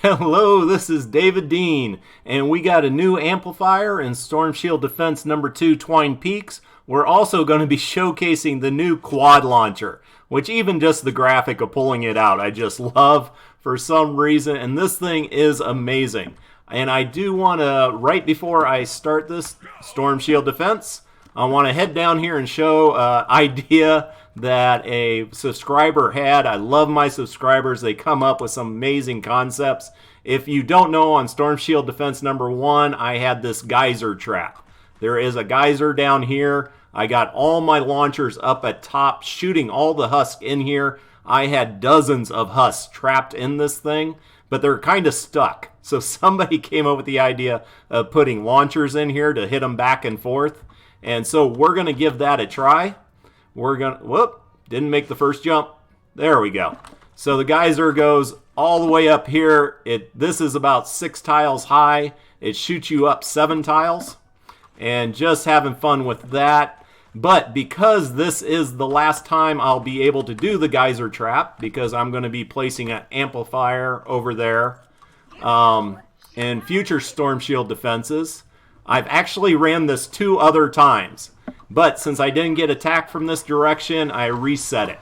Hello, this is David Dean, and we got a new amplifier in Storm Shield Defense number 2 Twine Peaks. We're also going to be showcasing the new quad launcher, which even just the graphic of pulling it out, I just love for some reason, and this thing is amazing. And I do want to, right before I start this Storm Shield Defense, I want to head down here and show an idea that a subscriber had. I love my subscribers. They come up with some amazing concepts. If you don't know, on Storm Shield Defense number 1, I had this geyser trap. There is a geyser down here. I got all my launchers up at top, shooting all the husk in here. I had dozens of husks trapped in this thing, but they're kind of stuck. So somebody came up with the idea of putting launchers in here to hit them back and forth. And so we're going to give that a try. We're going to, whoop, didn't make the first jump. There we go. So the geyser goes all the way up here. This is about 6 tiles high. It shoots you up 7 tiles. And just having fun with that. But because this is the last time I'll be able to do the geyser trap, because I'm going to be placing an amplifier over there in future Storm Shield defenses, I've actually ran this 2 other times. But since I didn't get attacked from this direction, I reset it.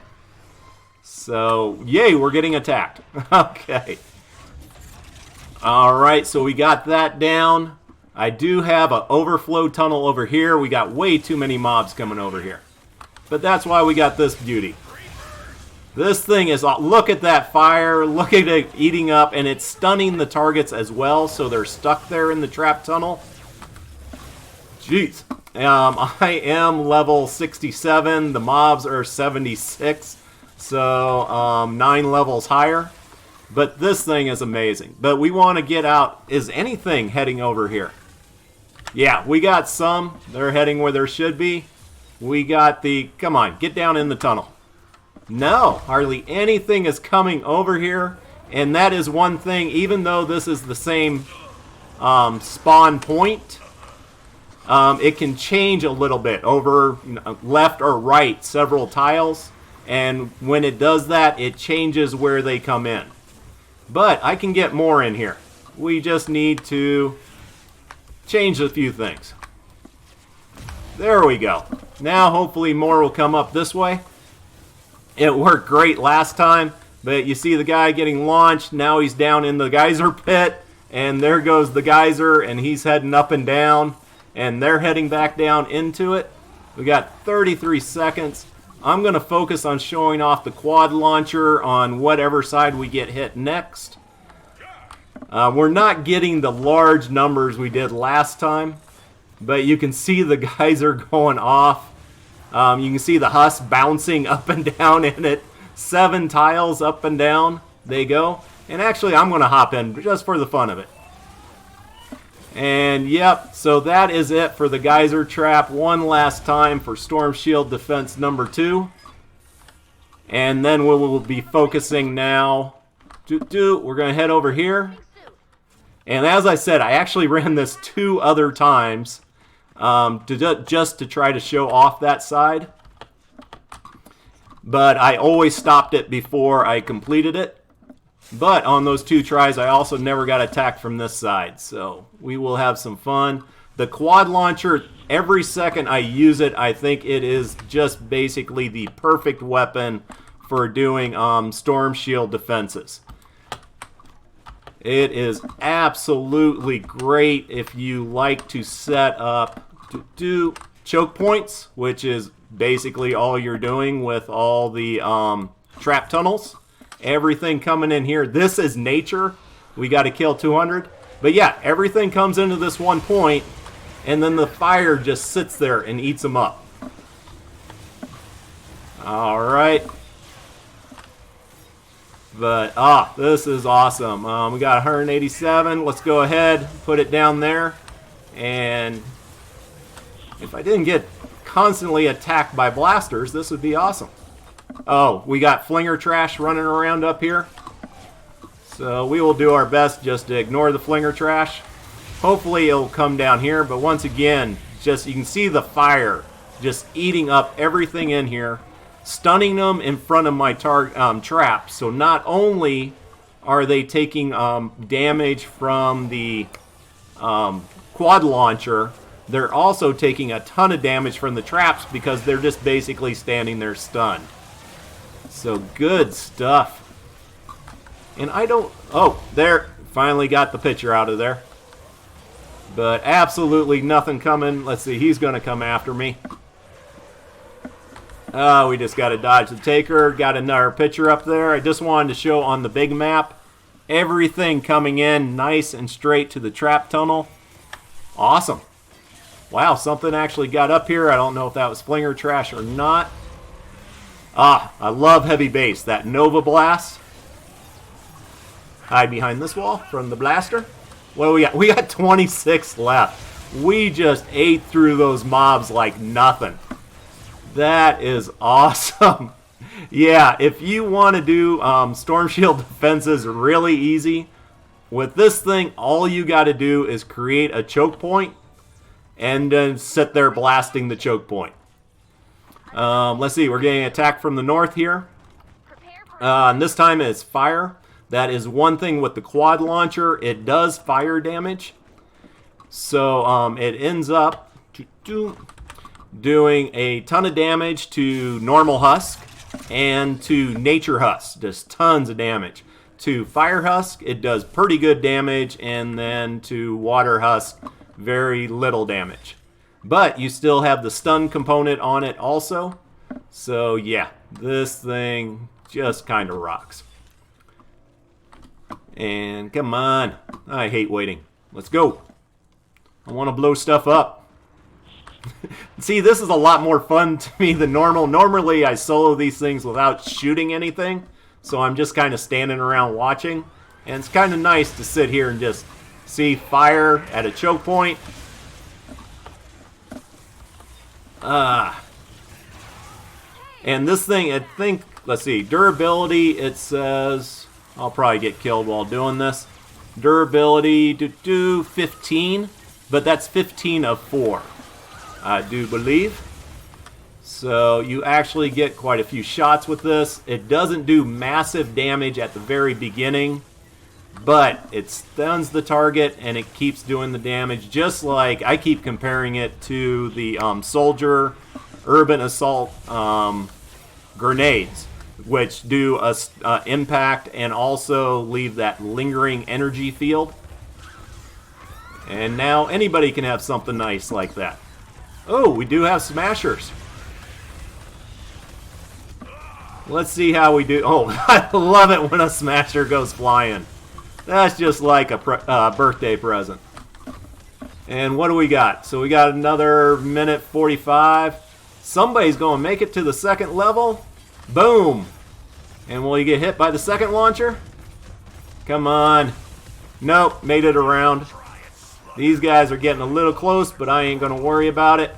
So, yay, we're getting attacked. Okay. Alright, so we got that down. I do have an overflow tunnel over here. We got way too many mobs coming over here. But that's why we got this beauty. This thing is, look at that fire. Look at it eating up, and it's stunning the targets as well, so they're stuck there in the trap tunnel. Jeez. I am level 67. The mobs are 76. So 9 levels higher. But this thing is amazing. But we want to get out. Is anything heading over here? Yeah, we got some. They're heading where there should be. We got the... Come on, get down in the tunnel. No, hardly anything is coming over here. And that is one thing, even though this is the same spawn point, it can change a little bit over left or right several tiles. And when it does that, it changes where they come in. But I can get more in here. We just need to change a few things. There we go. Now hopefully more will come up this way. It worked great last time, but you see the guy getting launched. Now he's down in the geyser pit, and there goes the geyser, and he's heading up and down, and they're heading back down into it. We got 33 seconds. I'm going to focus on showing off the quad launcher on whatever side we get hit next. We're not getting the large numbers we did last time, but you can see the geyser going off. You can see the husk bouncing up and down in it. 7 tiles up and down they go. And actually, I'm going to hop in just for the fun of it. And yep, so that is it for the geyser trap one last time for Storm Shield Defense number 2. And then we will be focusing now. We're going to head over here. And as I said, I actually ran this 2 other times just to try to show off that side. But I always stopped it before I completed it. But on those 2 tries, I also never got attacked from this side. So we will have some fun. The quad launcher, every second I use it, I think it is just basically the perfect weapon for doing Storm Shield defenses. It is absolutely great if you like to set up choke points, which is basically all you're doing with all the trap tunnels. Everything coming in here. This is nature. We got to kill 200. But yeah, everything comes into this one point, and then the fire just sits there and eats them up. All right. But, this is awesome. We got 187. Let's go ahead, put it down there. And if I didn't get constantly attacked by blasters, this would be awesome. Oh, we got flinger trash running around up here. So we will do our best just to ignore the flinger trash. Hopefully it'll come down here. But once again, just you can see the fire just eating up everything in here. Stunning them in front of my trap. So not only are they taking damage from the quad launcher, they're also taking a ton of damage from the traps because they're just basically standing there stunned. So good stuff. And I don't... Oh, there. Finally got the pitcher out of there. But absolutely nothing coming. Let's see. He's going to come after me. We just got to dodge the taker. Got another pitcher up there. I just wanted to show on the big map. Everything coming in nice and straight to the trap tunnel. Awesome. Wow, something actually got up here. I don't know if that was flinger trash or not. I love heavy base. That Nova Blast. Hide behind this wall from the blaster. What do we got? We got 26 left. We just ate through those mobs like nothing. That is awesome. Yeah, if you want to do Storm Shield defenses really easy, with this thing, all you got to do is create a choke point and then sit there blasting the choke point. Let's see, we're getting attacked from the north here. And this time it's fire. That is one thing with the quad launcher. It does fire damage. So it ends up doing a ton of damage to normal husk and to nature husk. Just tons of damage. To fire husk, it does pretty good damage. And then to water husk, very little damage. But you still have the stun component on it also. So yeah, this thing just kind of rocks. And come on. I hate waiting. Let's go. I want to blow stuff up. See, this is a lot more fun to me than normal. Normally, I solo these things without shooting anything. So I'm just kind of standing around watching. And it's kind of nice to sit here and just see fire at a choke point. And this thing, I think, let's see, durability, it says... I'll probably get killed while doing this. Durability, 15. But that's 15 of 4, I do believe. So you actually get quite a few shots with this. It doesn't do massive damage at the very beginning, but it stuns the target and it keeps doing the damage. Just like I keep comparing it to the Soldier Urban Assault grenades, which do impact and also leave that lingering energy field. And now anybody can have something nice like that. Oh, we do have smashers. Let's see how we do. Oh, I love it when a smasher goes flying. That's just like a birthday present. And what do we got? So we got another minute 45. Somebody's going to make it to the second level. Boom! And will you get hit by the second launcher? Come on. Nope, made it around. These guys are getting a little close, but I ain't going to worry about it.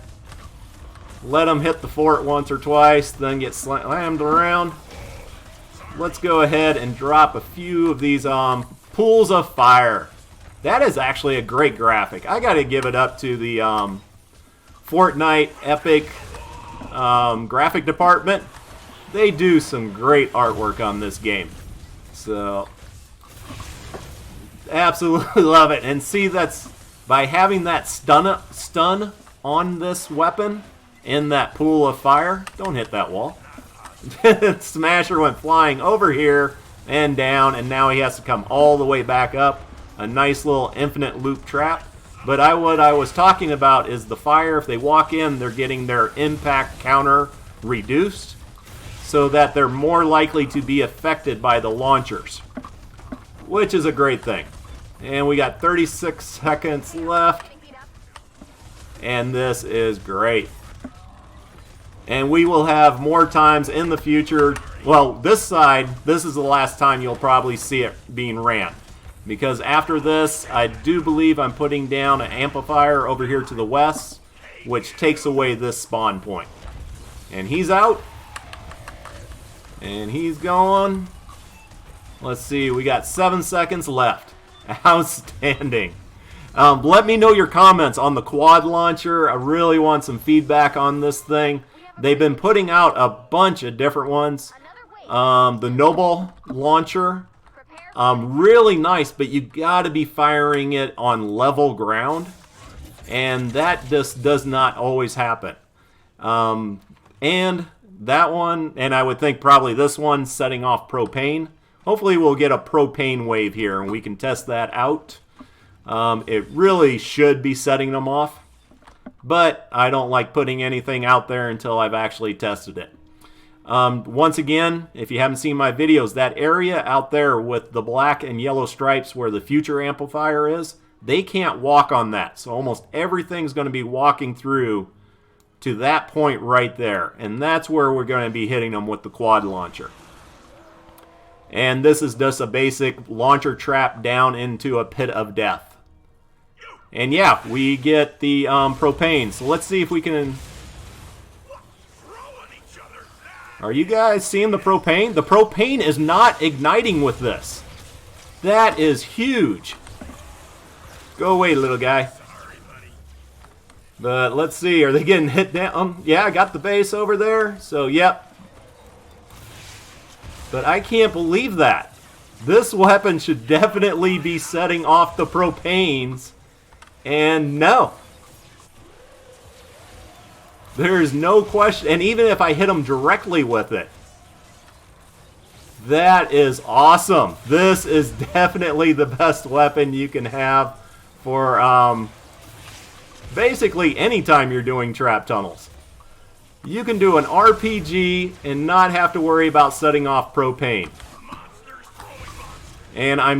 Let them hit the fort once or twice, then get slammed around. Let's go ahead and drop a few of these pools of fire. That is actually a great graphic. I got to give it up to the Fortnite Epic graphic department. They do some great artwork on this game. So, absolutely love it. And see, that's by having that stun on this weapon in that pool of fire. Don't hit that wall. Smasher went flying over here and down, and now he has to come all the way back up. A nice little infinite loop trap. But what I was talking about is the fire. If they walk in, they're getting their impact counter reduced, so that they're more likely to be affected by the launchers, which is a great thing. And we got 36 seconds left, and this is great. And we will have more times in the future. Well, this side, this is the last time you'll probably see it being ran, because after this, I do believe I'm putting down an amplifier over here to the west, which takes away this spawn point. And he's out. And he's gone. Let's see, we got 7 seconds left. Outstanding. Let me know your comments on the quad launcher. I really want some feedback on this thing. They've been putting out a bunch of different ones. The Noble launcher really nice, but you got to be firing it on level ground, and that just does not always happen. And that one, and I would think probably this one, setting off propane. Hopefully we'll get a propane wave here, and we can test that out. It really should be setting them off, but I don't like putting anything out there until I've actually tested it. Once again, if you haven't seen my videos, that area out there with the black and yellow stripes where the future amplifier is, they can't walk on that. So almost everything's going to be walking through to that point right there. And that's where we're going to be hitting them with the quad launcher. And this is just a basic launcher trap down into a pit of death. And yeah, we get the propane. So let's see if we can... Are you guys seeing the propane? The propane is not igniting with this. That is huge. Go away, little guy. But let's see, are they getting hit down? Yeah, I got the base over there, so yep. But I can't believe that. This weapon should definitely be setting off the propanes, and no. There's no question, and even if I hit them directly with it, that is awesome. This is definitely the best weapon you can have for basically anytime you're doing trap tunnels. You can do an RPG and not have to worry about setting off propane. And I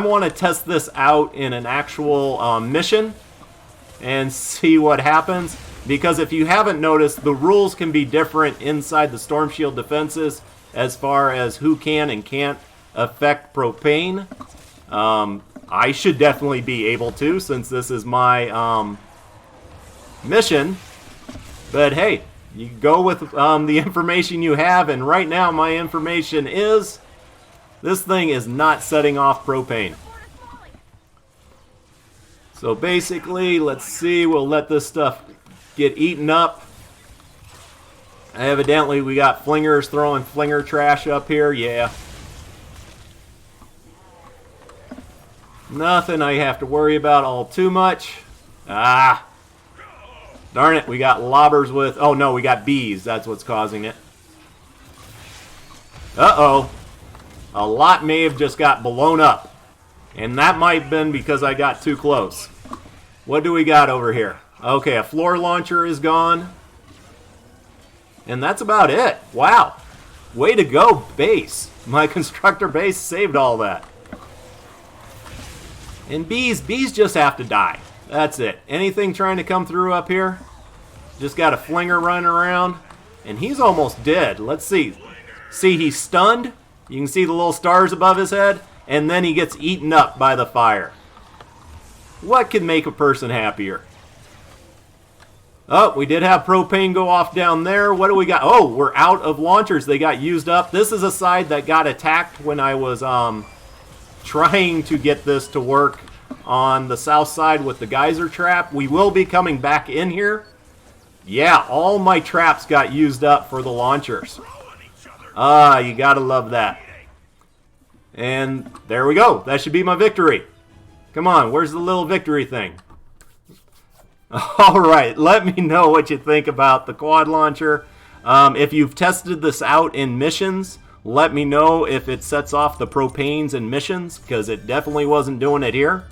want to test this out in an actual mission and see what happens. Because if you haven't noticed, the rules can be different inside the Storm Shield defenses as far as who can and can't affect propane. I should definitely be able to, since this is my mission. But hey, you go with the information you have, and right now my information is this thing is not setting off propane. So basically, let's see, we'll let this stuff get eaten up. Evidently we got flingers throwing flinger trash up here. Yeah. Nothing I have to worry about all too much. Ah. Darn it, we got lobbers with... Oh no, we got bees. That's what's causing it. Uh-oh. A lot may have just got blown up. And that might have been because I got too close. What do we got over here? Okay, a floor launcher is gone. And that's about it. Wow. Way to go, base. My constructor base saved all that. And bees just have to die. That's it. Anything trying to come through up here? Just got a flinger running around. And he's almost dead. Let's see. See, he's stunned. You can see the little stars above his head. And then he gets eaten up by the fire. What can make a person happier? Oh, we did have propane go off down there. What do we got? Oh, we're out of launchers. They got used up. This is a side that got attacked when I was trying to get this to work on the south side with the geyser trap. We will be coming back in here. Yeah, all my traps got used up for the launchers. Ah, you gotta love that. And there we go. That should be my victory. Come on, where's the little victory thing? Alright, let me know what you think about the quad launcher. If you've tested this out in missions, let me know if it sets off the propanes in missions, because it definitely wasn't doing it here.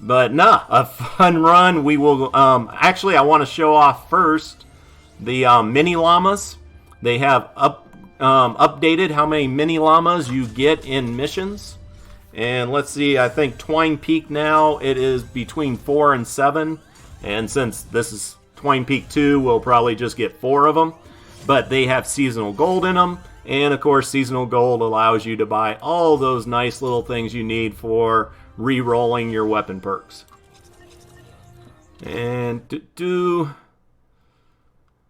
But nah, a fun run. We will, actually I want to show off first the mini llamas. They have updated how many mini llamas you get in missions. And let's see, I think Twine Peak now, it is between 4 and 7. And since this is Twine Peak 2, we'll probably just get 4 of them. But they have seasonal gold in them. And of course, seasonal gold allows you to buy all those nice little things you need for re-rolling your weapon perks. And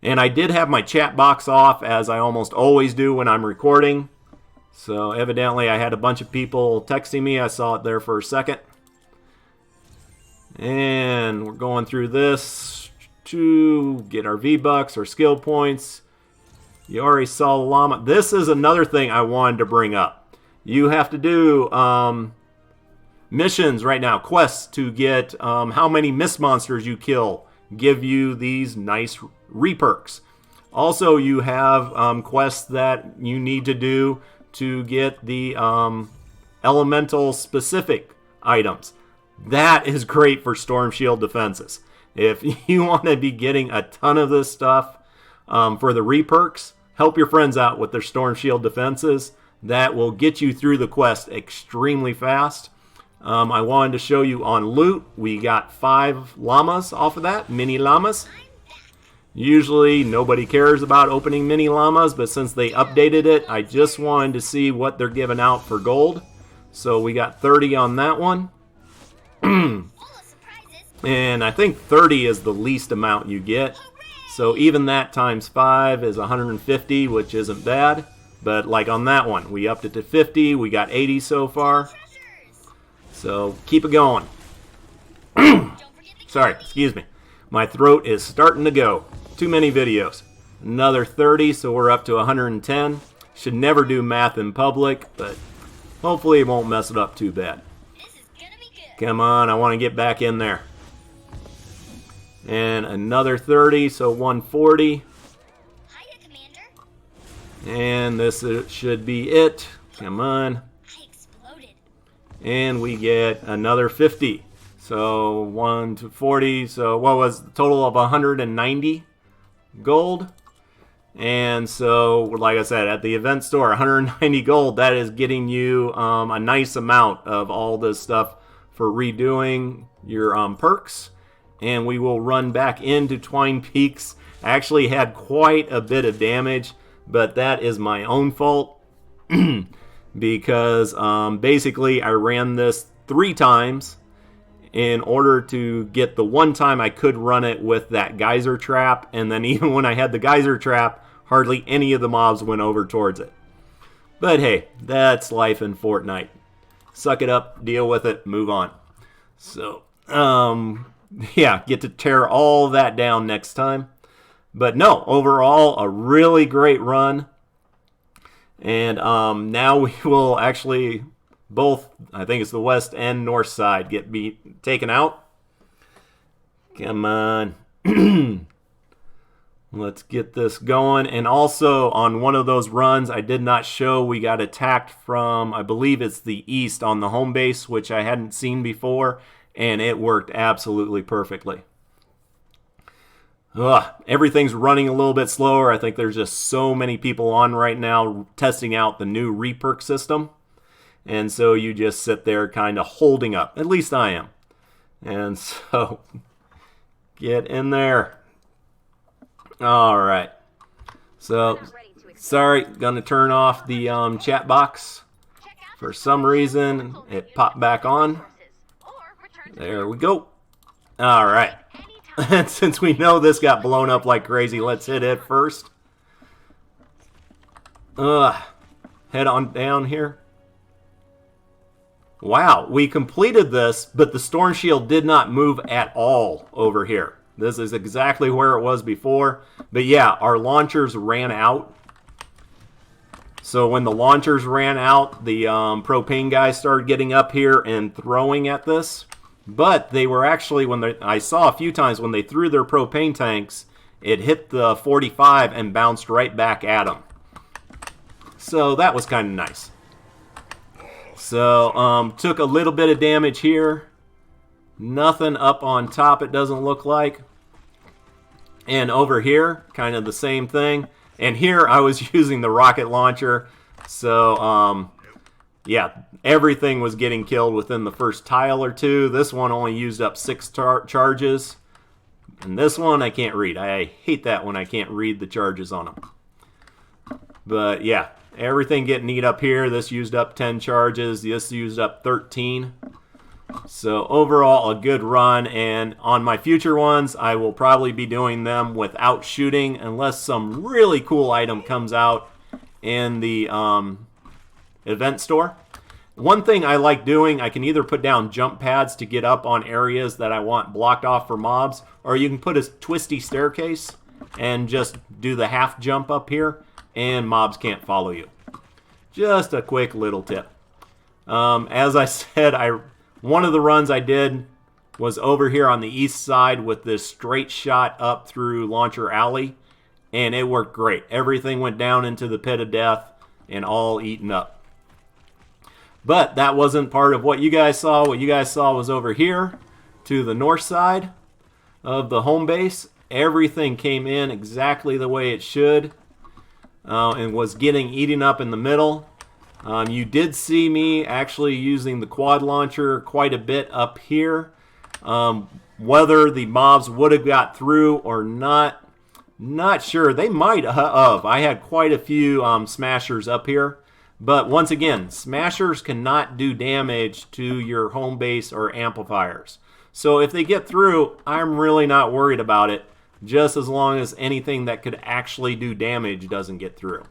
I did have my chat box off, as I almost always do when I'm recording. So evidently I had a bunch of people texting me. I saw it there for a second. And we're going through this to get our V-Bucks or skill points. You already saw the llama. This is another thing I wanted to bring up. You have to do missions right now, quests to get how many mist monsters you kill give you these nice reperks. Also, you have quests that you need to do to get the elemental specific items. That is great for Storm Shield defenses. If you want to be getting a ton of this stuff for the reperks, help your friends out with their Storm Shield defenses. That will get you through the quest extremely fast. I wanted to show you on loot. We got 5 llamas off of that, mini llamas. Usually nobody cares about opening mini llamas, but since they updated it, I just wanted to see what they're giving out for gold. So we got 30 on that one. And I think 30 is the least amount you get. So even that times 5 is 150, which isn't bad. But like on that one, we upped it to 50. We got 80 so far. So keep it going. Sorry, excuse me. My throat is starting to go. Too many videos. Another 30, so we're up to 110. Should never do math in public, but hopefully it won't mess it up too bad. Come on, I want to get back in there. And another 30, so 140. And this should be it. Come on. And we get another 50. So 1 to 40. So what was the total of 190 gold? And so, like I said, at the event store, 190 gold. That is getting you a nice amount of all this stuff for redoing your perks. And we will run back into Twine Peaks. I actually had quite a bit of damage, but that is my own fault. Because basically I ran this 3 times in order to get the one time I could run it with that geyser trap, and then even when I had the geyser trap, hardly any of the mobs went over towards it. But hey, that's life in Fortnite. Suck it up, deal with it, move on. So, yeah, get to tear all that down next time. But no, overall, a really great run. And now we will actually both, I think it's the west and north side, get taken out. Come on. Let's get this going. And also on one of those runs I did not show, we got attacked from, I believe it's the east on the home base, which I hadn't seen before, and it worked absolutely perfectly. Everything's running a little bit slower. I think there's just so many people on right now testing out the new reperk system. And so you just sit there kind of holding up. At least I am. And so get in there. All right. So, sorry, gonna turn off the chat box. For some reason, it popped back on. There we go. All right. And since we know this got blown up like crazy, let's hit it first. Head on down here. Wow, we completed this, but the Storm Shield did not move at all over here. This is exactly where it was before. But yeah, our launchers ran out. So when the launchers ran out, the propane guys started getting up here and throwing at this. But they were actually, I saw a few times when they threw their propane tanks, it hit the 45 and bounced right back at them. So that was kind of nice. So took a little bit of damage here. Nothing up on top, it doesn't look like. And over here, kind of the same thing. And here I was using the rocket launcher. So yeah, everything was getting killed within the first tile or two. This one only used up 6 charges. And this one I can't read. I hate that when I can't read the charges on them. But yeah, everything getting eat up here. This used up 10 charges. This used up 13. So overall, a good run. And on my future ones, I will probably be doing them without shooting unless some really cool item comes out in the event store. One thing I like doing, I can either put down jump pads to get up on areas that I want blocked off for mobs, or you can put a twisty staircase and just do the half jump up here. and mobs can't follow you. Just a quick little tip. As I said, one of the runs I did was over here on the east side with this straight shot up through Launcher Alley, and it worked great. Everything went down into the pit of death and all eaten up. But that wasn't part of what you guys saw. What you guys saw was over here to the north side of the home base. Everything came in exactly the way it should, and was getting eaten up in the middle. You did see me actually using the quad launcher quite a bit up here. Whether the mobs would have got through or not sure. They might have. I had quite a few smashers up here. But once again, smashers cannot do damage to your home base or amplifiers. So if they get through, I'm really not worried about it, just as long as anything that could actually do damage doesn't get through.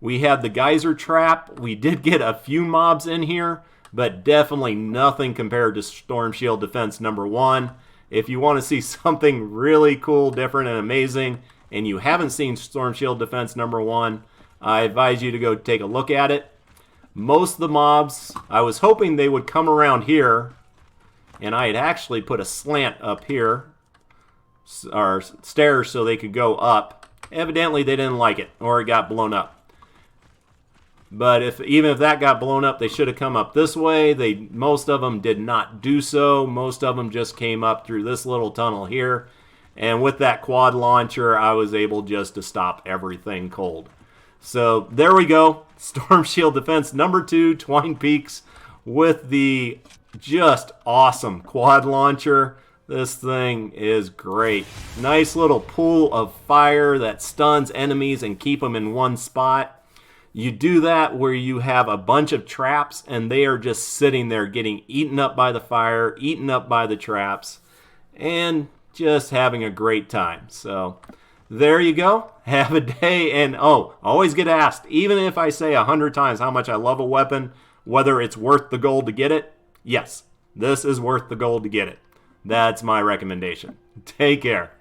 We had the Geyser trap. We did get a few mobs in here, but definitely nothing compared to Storm Shield Defense number 1. If you want to see something really cool, different, and amazing, and you haven't seen Storm Shield Defense number 1, I advise you to go take a look at it. Most of the mobs, I was hoping they would come around here, and I had actually put a slant up here, or stairs so they could go up. Evidently they didn't like it, or it got blown up. But even if that got blown up, they should have come up this way. Most of them did not do so. Most of them just came up through this little tunnel here. And with that quad launcher, I was able just to stop everything cold. So there we go. Storm Shield Defense number 2, Twine Peaks, with the just awesome quad launcher. This thing is great. Nice little pool of fire that stuns enemies and keep them in one spot. You do that where you have a bunch of traps and they are just sitting there getting eaten up by the fire, eaten up by the traps, and just having a great time. So there you go. Have a day. And always get asked, even if I say 100 times how much I love a weapon, whether it's worth the gold to get it. Yes, this is worth the gold to get it. That's my recommendation. Take care.